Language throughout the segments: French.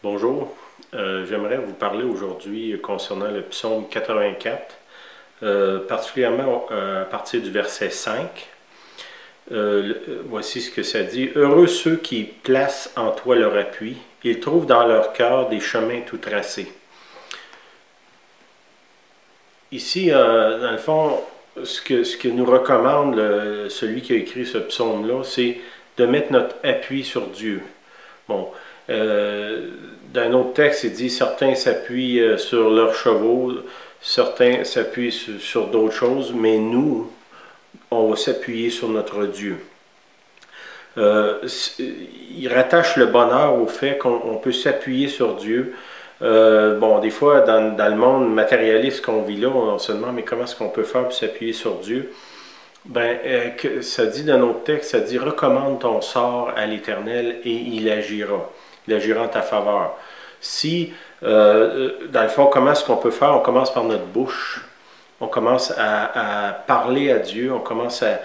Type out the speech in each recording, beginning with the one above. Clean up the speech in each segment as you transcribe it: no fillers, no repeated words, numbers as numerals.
Bonjour, j'aimerais vous parler aujourd'hui concernant le psaume 84, particulièrement à partir du verset 5. Voici ce que ça dit. « Heureux ceux qui placent en toi leur appui, ils trouvent dans leur cœur des chemins tout tracés. » Ici, dans le fond, ce que nous recommande celui qui a écrit ce psaume-là, c'est de mettre notre appui sur Dieu. Bon, dans un autre texte, il dit « Certains s'appuient sur leurs chevaux, certains s'appuient sur d'autres choses, mais nous, on va s'appuyer sur notre Dieu. » Il rattache le bonheur au fait qu'on peut s'appuyer sur Dieu. Bon, des fois, dans le monde matérialiste qu'on vit là, on se demande, mais comment est-ce qu'on peut faire pour s'appuyer sur Dieu? Ben, ça dit dans notre texte, ça dit « Recommande ton sort à l'Éternel et il agira. Il agira en ta faveur. » Si, dans le fond, comment est-ce qu'on peut faire? On commence par notre bouche. On commence à parler à Dieu. On commence à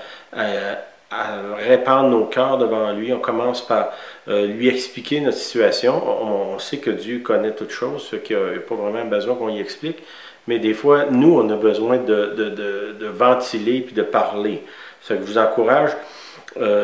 répandre nos cœurs devant lui. On commence par lui expliquer notre situation. On sait que Dieu connaît toutes choses, ce qu'il n'y a pas vraiment besoin qu'on y explique. Mais des fois, nous, on a besoin de ventiler puis de parler. Ça que je vous encourage.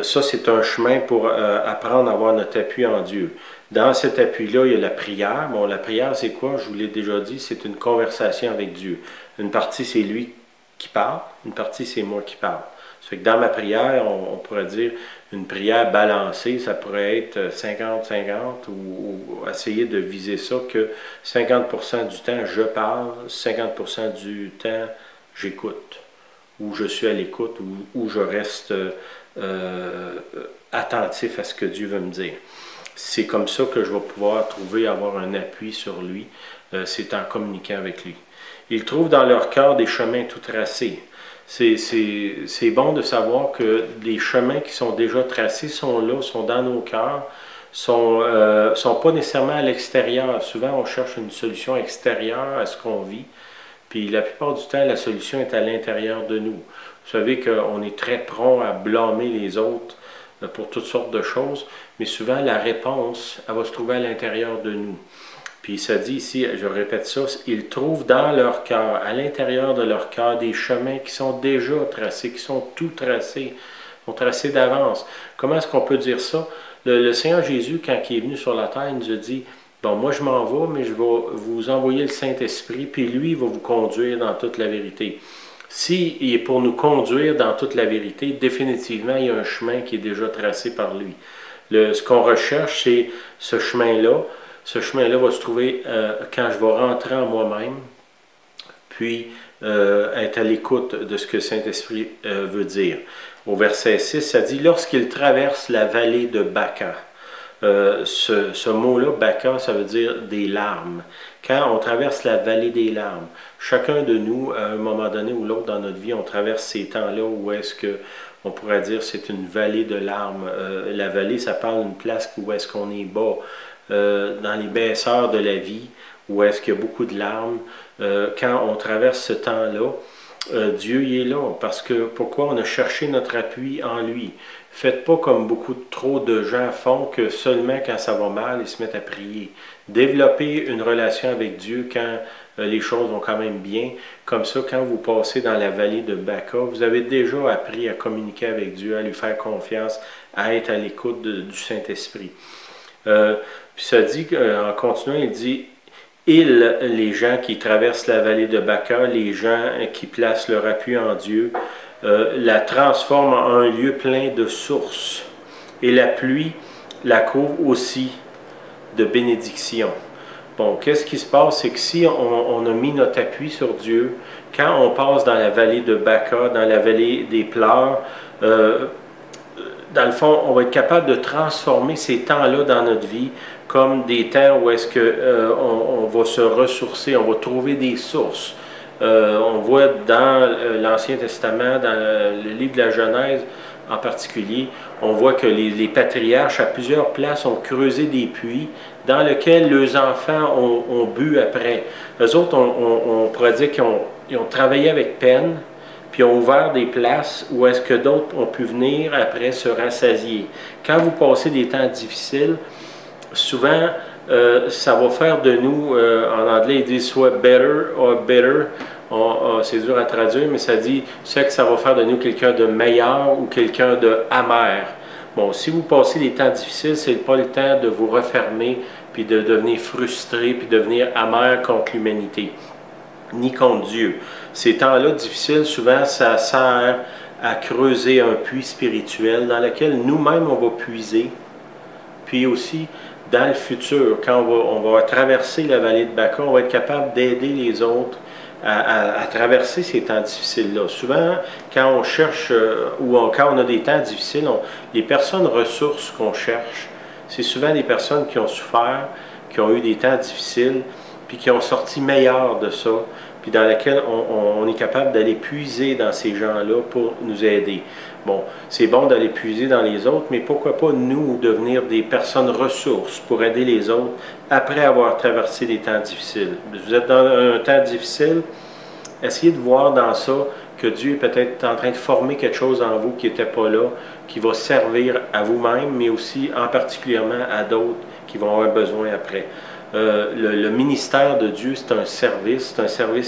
Ça, c'est un chemin pour apprendre à avoir notre appui en Dieu. Dans cet appui-là, il y a la prière. Bon, la prière, c'est quoi? Je vous l'ai déjà dit, c'est une conversation avec Dieu. Une partie, c'est lui qui parle. Une partie, c'est moi qui parle. Ça fait que dans ma prière, on pourrait dire une prière balancée, ça pourrait être 50-50 ou essayer de viser ça que 50% du temps, je parle, 50% du temps, j'écoute. Ou je suis à l'écoute, ou je reste attentif à ce que Dieu veut me dire. C'est comme ça que je vais pouvoir avoir un appui sur lui, c'est en communiquant avec lui. Ils trouvent dans leur cœur des chemins tout tracés. C'est bon de savoir que les chemins qui sont déjà tracés sont là, sont dans nos cœurs, sont pas nécessairement à l'extérieur. Souvent, on cherche une solution extérieure à ce qu'on vit, puis la plupart du temps, la solution est à l'intérieur de nous. Vous savez qu'on est très prompt à blâmer les autres pour toutes sortes de choses, mais souvent la réponse, elle va se trouver à l'intérieur de nous. Puis ça dit ici, je répète ça, ils trouvent dans leur cœur, à l'intérieur de leur cœur, des chemins qui sont déjà tracés, qui sont tout tracés, sont tracés d'avance. Comment est-ce qu'on peut dire ça? Le Seigneur Jésus, quand il est venu sur la terre, il nous a dit, bon, moi je m'en vais, mais je vais vous envoyer le Saint-Esprit, puis lui, il va vous conduire dans toute la vérité. S'il est pour nous conduire dans toute la vérité, définitivement, il y a un chemin qui est déjà tracé par lui. Ce qu'on recherche, c'est ce chemin-là. Ce chemin-là va se trouver quand je vais rentrer en moi-même, puis être à l'écoute de ce que le Saint-Esprit veut dire. Au verset 6, ça dit « Lorsqu'il traverse la vallée de Baca ». Ce mot-là, Baca, ça veut dire des larmes. Quand on traverse la vallée des larmes, chacun de nous, à un moment donné ou l'autre dans notre vie, on traverse ces temps-là où est-ce que on pourrait dire c'est une vallée de larmes. La vallée, ça parle d'une place où est-ce qu'on est bas, dans les baisseurs de la vie, où est-ce qu'il y a beaucoup de larmes. Quand on traverse ce temps-là, Dieu il est là, parce que pourquoi on a cherché notre appui en lui. Faites pas comme trop de gens font, que seulement quand ça va mal, ils se mettent à prier. Développez une relation avec Dieu quand les choses vont quand même bien. Comme ça, quand vous passez dans la vallée de Baca, vous avez déjà appris à communiquer avec Dieu, à lui faire confiance, à être à l'écoute du Saint-Esprit. Puis ça dit, en continuant, il dit « les gens qui traversent la vallée de Baca, les gens qui placent leur appui en Dieu, la transforment en un lieu plein de sources. Et la pluie la couvre aussi de bénédictions. » Bon, qu'est-ce qui se passe? C'est que si on a mis notre appui sur Dieu, quand on passe dans la vallée de Baca, dans la vallée des pleurs, dans le fond, on va être capable de transformer ces temps-là dans notre vie comme des temps où est-ce qu'on va se ressourcer, on va trouver des sources. On voit dans l'Ancien Testament, dans le livre de la Genèse en particulier, on voit que les patriarches à plusieurs places ont creusé des puits dans lesquels leurs enfants ont bu après. Eux autres, on pourrait dire qu'ils ont travaillé avec peine, puis ont ouvert des places où est-ce que d'autres ont pu venir après se rassasier. Quand vous passez des temps difficiles, souvent, ça va faire de nous, en anglais, ils disent soit better or better. C'est dur à traduire, mais ça dit, c'est que ça va faire de nous quelqu'un de meilleur ou quelqu'un de amer. Bon, si vous passez des temps difficiles, c'est pas le temps de vous refermer, puis de devenir frustré, puis de devenir amer contre l'humanité, ni contre Dieu. Ces temps-là difficiles, souvent, ça sert à creuser un puits spirituel dans lequel nous-mêmes, on va puiser, puis aussi, dans le futur, quand on va traverser la vallée de Baca, on va être capable d'aider les autres à traverser ces temps difficiles-là. Souvent, quand on cherche, quand on a des temps difficiles, les personnes ressources qu'on cherche, c'est souvent des personnes qui ont souffert, qui ont eu des temps difficiles, puis qui ont sorti meilleurs de ça, puis dans laquelle on est capable d'aller puiser dans ces gens-là pour nous aider. Bon, c'est bon d'aller puiser dans les autres, mais pourquoi pas nous devenir des personnes ressources pour aider les autres après avoir traversé des temps difficiles. Vous êtes dans un temps difficile, essayez de voir dans ça que Dieu est peut-être en train de former quelque chose en vous qui n'était pas là, qui va servir à vous-même, mais aussi en particulièrement à d'autres qui vont avoir besoin après. Le ministère de Dieu, c'est un service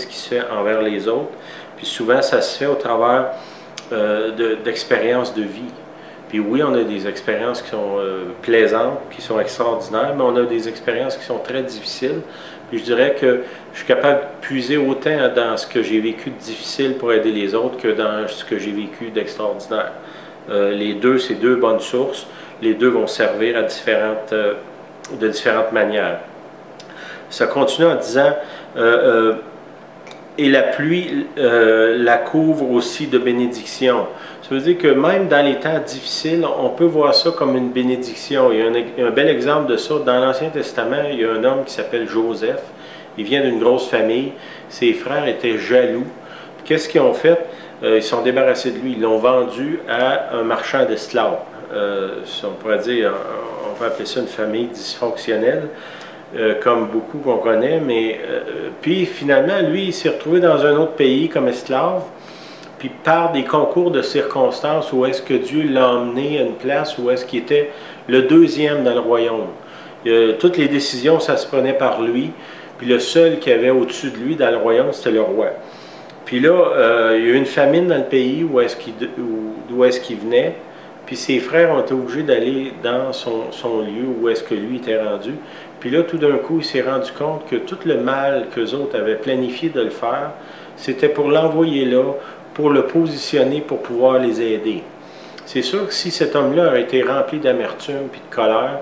qui se fait envers les autres, puis souvent ça se fait au travers d'expériences de vie. Puis oui, on a des expériences qui sont plaisantes, qui sont extraordinaires, mais on a des expériences qui sont très difficiles. Puis je dirais que je suis capable de puiser autant dans ce que j'ai vécu de difficile pour aider les autres que dans ce que j'ai vécu d'extraordinaire. Les deux, c'est deux bonnes sources. Les deux vont servir à de différentes manières. Ça continue en disant et la pluie la couvre aussi de bénédictions. Ça veut dire que même dans les temps difficiles, on peut voir ça comme une bénédiction. Il y a un bel exemple de ça. Dans l'Ancien Testament, il y a un homme qui s'appelle Joseph. Il vient d'une grosse famille. Ses frères étaient jaloux. Qu'est-ce qu'ils ont fait? Ils sont débarrassés de lui. Ils l'ont vendu à un marchand d'esclaves. On pourrait dire, on peut appeler ça une famille dysfonctionnelle. Comme beaucoup qu'on connaît, mais puis finalement, lui, il s'est retrouvé dans un autre pays comme esclave, puis par des concours de circonstances, où est-ce que Dieu l'a emmené à une place où est-ce qu'il était le deuxième dans le royaume. Toutes les décisions, ça se prenait par lui, puis le seul qui avait au-dessus de lui dans le royaume, c'était le roi. Puis là, il y a eu une famine dans le pays d'où est-ce qu'il venait, puis ses frères ont été obligés d'aller dans son lieu où est-ce que lui était rendu. Puis là, tout d'un coup, il s'est rendu compte que tout le mal qu'eux autres avaient planifié de le faire, c'était pour l'envoyer là, pour le positionner, pour pouvoir les aider. C'est sûr que si cet homme-là aurait été rempli d'amertume et de colère,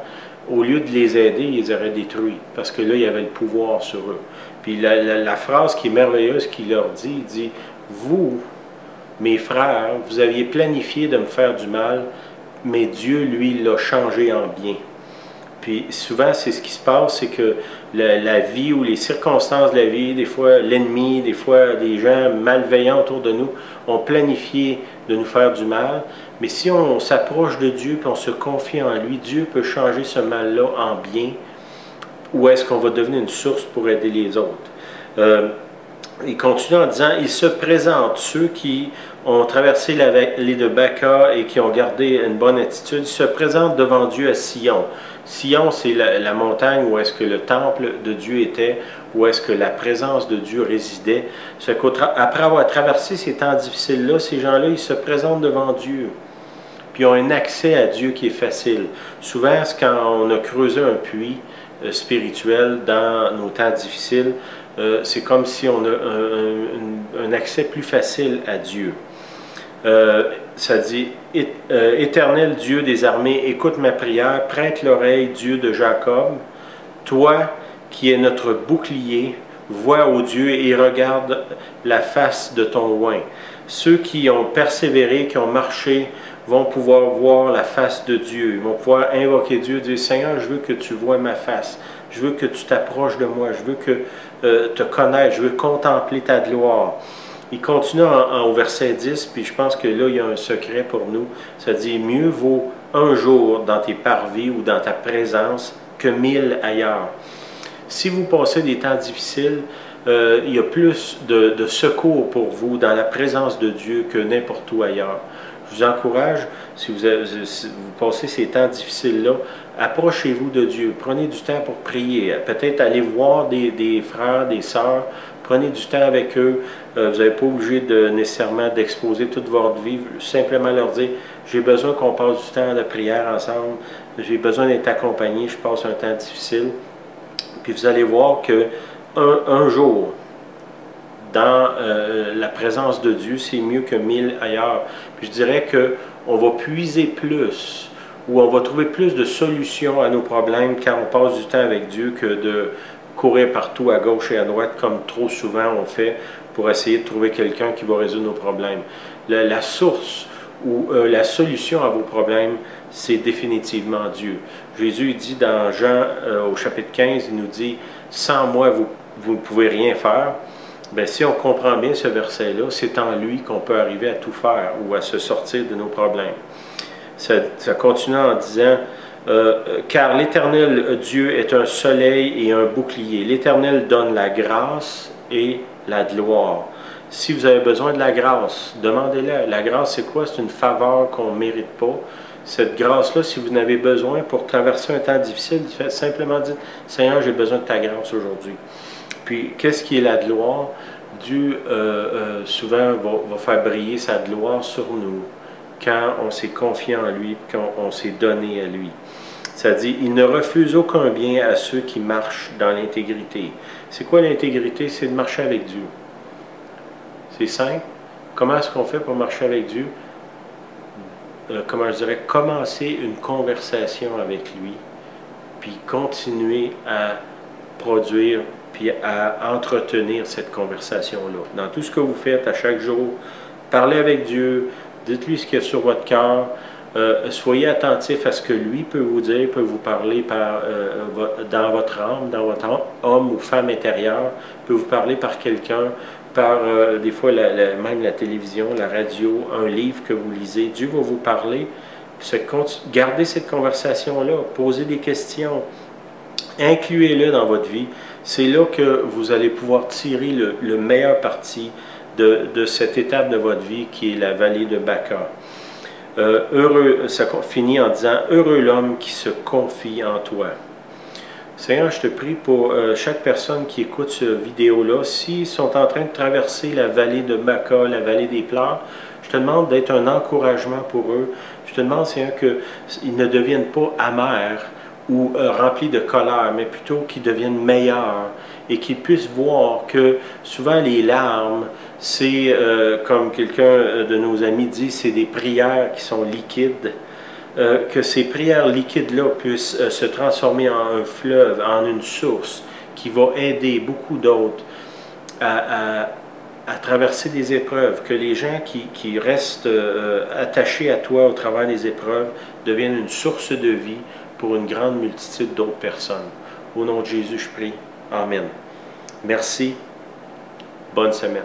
au lieu de les aider, ils les auraient détruits, parce que là, il y avait le pouvoir sur eux. Puis la phrase qui est merveilleuse qu'il leur dit, il dit « Vous, mes frères, vous aviez planifié de me faire du mal, mais Dieu, lui, l'a changé en bien. » Puis souvent, c'est ce qui se passe, c'est que la vie ou les circonstances de la vie, des fois l'ennemi, des fois des gens malveillants autour de nous, ont planifié de nous faire du mal. Mais si on s'approche de Dieu et on se confie en lui, Dieu peut changer ce mal-là en bien, ou est-ce qu'on va devenir une source pour aider les autres. Il continue en disant, il se présente, ceux qui ont traversé la vallée de Baca et qui ont gardé une bonne attitude, ils se présentent devant Dieu à Sion. Sion, c'est la montagne où est-ce que le temple de Dieu était, où est-ce que la présence de Dieu résidait. Après avoir traversé ces temps difficiles-là, ces gens-là, ils se présentent devant Dieu. Puis ils ont un accès à Dieu qui est facile. Souvent, c'est quand on a creusé un puits spirituel dans nos temps difficiles, c'est comme si on a un accès plus facile à Dieu. Ça dit, Éternel Dieu des armées, écoute ma prière, prête l'oreille, Dieu de Jacob, toi qui es notre bouclier, vois, ô Dieu, et regarde la face de ton oint. Ceux qui ont persévéré, qui ont marché, vont pouvoir voir la face de Dieu. Ils vont pouvoir invoquer Dieu, dire, Seigneur, je veux que tu vois ma face. Je veux que tu t'approches de moi. Je veux te connaître. Je veux contempler ta gloire. Il continue au verset 10, puis je pense que là, il y a un secret pour nous. Ça dit, mieux vaut un jour dans tes parvis ou dans ta présence que 1000 ailleurs. Si vous passez des temps difficiles, il y a plus de secours pour vous dans la présence de Dieu que n'importe où ailleurs. Je vous encourage, si vous passez ces temps difficiles-là, approchez-vous de Dieu. Prenez du temps pour prier. Peut-être aller voir des frères, des sœurs. Prenez du temps avec eux. Vous n'êtes pas obligé nécessairement d'exposer toute votre vie. Simplement leur dire, j'ai besoin qu'on passe du temps de prière ensemble. J'ai besoin d'être accompagné. Je passe un temps difficile. Puis vous allez voir que un jour, dans la présence de Dieu, c'est mieux que 1000 ailleurs. Puis je dirais qu'on va puiser plus, ou on va trouver plus de solutions à nos problèmes quand on passe du temps avec Dieu que de courir partout à gauche et à droite, comme trop souvent on fait pour essayer de trouver quelqu'un qui va résoudre nos problèmes. La source ou la solution à vos problèmes, c'est définitivement Dieu. Jésus dit dans Jean au chapitre 15, il nous dit « Sans moi, vous ne pouvez rien faire ». Bien, si on comprend bien ce verset-là, c'est en lui qu'on peut arriver à tout faire ou à se sortir de nos problèmes. Ça continue en disant car l'Éternel Dieu est un soleil et un bouclier. L'Éternel donne la grâce et la gloire. Si vous avez besoin de la grâce, demandez-la. La grâce, c'est quoi? C'est une faveur qu'on ne mérite pas. Cette grâce-là, si vous en avez besoin pour traverser un temps difficile, simplement dites « Seigneur, j'ai besoin de ta grâce aujourd'hui ». Puis, qu'est-ce qui est la gloire? Dieu, souvent, va faire briller sa gloire sur nous quand on s'est confié en lui, quand on s'est donné à lui. Ça dit, il ne refuse aucun bien à ceux qui marchent dans l'intégrité. C'est quoi l'intégrité? C'est de marcher avec Dieu. C'est simple. Comment est-ce qu'on fait pour marcher avec Dieu? Comment je dirais, commencer une conversation avec lui, puis continuer à produire, puis à entretenir cette conversation-là. Dans tout ce que vous faites à chaque jour, parlez avec Dieu, dites-lui ce qu'il y a sur votre cœur, soyez attentif à ce que lui peut vous dire, peut vous parler dans votre âme, dans votre homme ou femme intérieure, peut vous parler par quelqu'un, par des fois même la télévision, la radio, un livre que vous lisez. Dieu va vous parler. Gardez cette conversation-là, posez des questions, incluez-le dans votre vie. C'est là que vous allez pouvoir tirer le meilleur parti de cette étape de votre vie qui est la vallée de Baca. Ça finit en disant « Heureux l'homme qui se confie en toi ». Seigneur, je te prie pour chaque personne qui écoute cette vidéo-là, s'ils sont en train de traverser la vallée de Baca, la vallée des pleurs, je te demande d'être un encouragement pour eux. Je te demande, Seigneur, qu'ils ne deviennent pas amers ou remplis de colère, mais plutôt qu'ils deviennent meilleurs et qu'ils puissent voir que souvent les larmes, c'est, comme quelqu'un de nos amis dit, c'est des prières qui sont liquides. Que ces prières liquides-là puissent se transformer en un fleuve, en une source qui va aider beaucoup d'autres à traverser des épreuves, que les gens qui restent attachés à toi au travers des épreuves deviennent une source de vie pour une grande multitude d'autres personnes. Au nom de Jésus, je prie. Amen. Merci. Bonne semaine.